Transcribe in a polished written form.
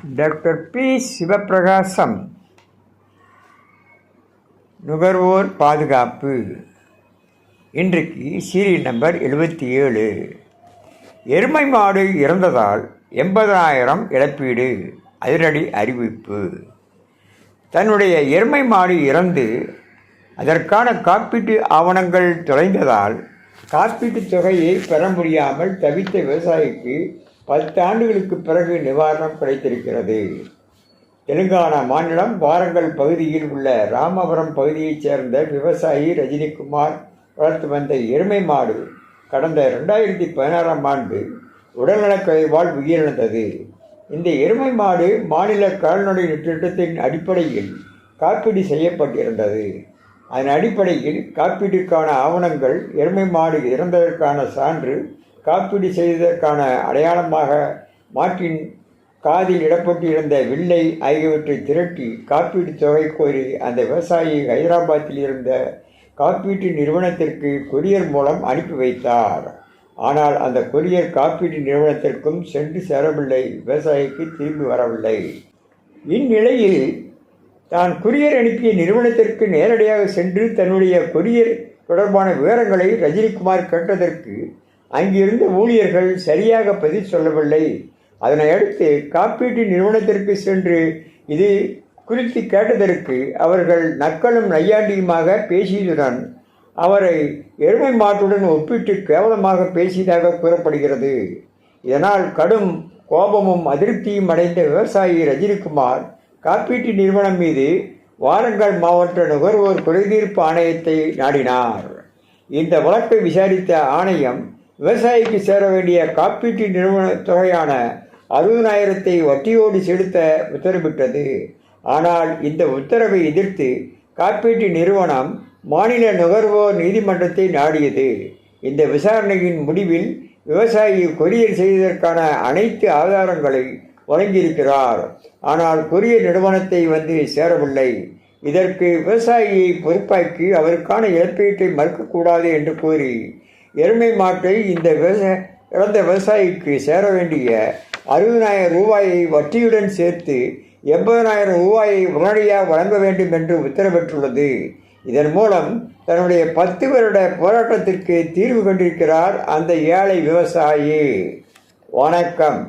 Doctor B. Sivaprakasam. நுகர்வோர் பாதுகாப்பு. இன்றைக்கு சீரியல் நம்பர் 77. எருமை மாடு இறந்ததால் 80,000 இழப்பீடு, அதிரடி அறிவிப்பு. தன்னுடைய எருமை மாடு இறந்து அதற்கான காப்பீட்டு ஆவணங்கள் தொலைந்ததால் காப்பீட்டுத் தொகையை பெற முடியாமல் தவித்த விவசாயிக்கு 10 ஆண்டுகளுக்கு பிறகு நிவாரணம் கிடைத்திருக்கிறது. தெலுங்கானா மாநிலம் வாரங்கல் பகுதியில் உள்ள ராமபுரம் பகுதியைச் சேர்ந்த விவசாயி ரஜினிகுமார் வளர்த்து வந்த எருமை மாடு கடந்த 2016ஆம் ஆண்டு உடல்நலக்குறைவால் உயிரிழந்தது. இந்த எருமை மாடு மாநில கால்நடை திட்டத்தின் அடிப்படையில் காப்பீடு செய்யப்பட்டிருந்தது. அதன் அடிப்படையில் காப்பீட்டிற்கான ஆவணங்கள், எருமை மாடு இறந்ததற்கான சான்று, காப்பீடு செய்ததற்கான அடையாளமாக மாட்டின் காதில் இடப்பட்டிருந்த வில்லை ஆகியவற்றை திரட்டி காப்பீட்டு தொகை கோரி அந்த விவசாயி ஹைதராபாத்தில் இருந்த காப்பீட்டு நிறுவனத்திற்கு கொரியர் மூலம் அனுப்பி வைத்தார். ஆனால் அந்த கொரியர் காப்பீட்டு நிறுவனத்திற்கும் சென்று சேரவில்லை, விவசாயிக்கு திரும்பி வரவில்லை. இந்நிலையில் தான் கொரியர் அனுப்பிய நிறுவனத்திற்கு நேரடியாக சென்று தன்னுடைய கொரியர் தொடர்பான விவரங்களை ரஜினிகுமார் கேட்டதற்கு அங்கிருந்த ஊழியர்கள் சரியாக பதில் சொல்லவில்லை. அதனை அடுத்து காப்பீட்டு நிறுவனத்திற்கு சென்று இது குறித்து கேட்டதற்கு அவர்கள் நக்கலும் நையாண்டியுமாக பேசியதுடன் அவரை எருமை மாட்டுடன் ஒப்பிட்டு கேவலமாக பேசியதாக கூறப்படுகிறது. இதனால் கடும் கோபமும் அதிருப்தியும் அடைந்த விவசாயி ரஜினிகுமார் காப்பீட்டு நிறுவனம் மீது வாரங்கல் மாவட்ட நுகர்வோர் குறைதீர்ப்பு ஆணையத்தை நாடினார். இந்த வழக்கை விசாரித்த ஆணையம் விவசாயிக்கு சேர வேண்டிய காப்பீட்டு நிறுவன தொகையான 60,000 வட்டியோடு செலுத்த உத்தரவிட்டது. ஆனால் இந்த உத்தரவை எதிர்த்து காப்பீட்டு நிறுவனம் மாநில நுகர்வோர் நீதிமன்றத்தை நாடியது. இந்த விசாரணையின் முடிவில் விவசாயி கொரியர் செய்ததற்கான அனைத்து ஆதாரங்களை வழங்கியிருக்கிறார். ஆனால் கொரியர் நிறுவனத்தை வந்து சேரவில்லை. இதற்கு விவசாயியை பொறுப்பாக்கி அவருக்கான இழப்பீட்டை மறுக்கக்கூடாது என்று கூறி எருமை மாட்டை இந்த இறந்த விவசாயிக்கு சேர வேண்டிய 60,000 ரூபாயை வட்டியுடன் சேர்த்து 80,000 ரூபாயை உடனடியாக வழங்க வேண்டும் என்று உத்தரவிட்டுள்ளது. இதன் மூலம் தன்னுடைய 10 வருட போராட்டத்திற்கு தீர்வு கண்டிருக்கிறார் அந்த ஏழை விவசாயி. வணக்கம்.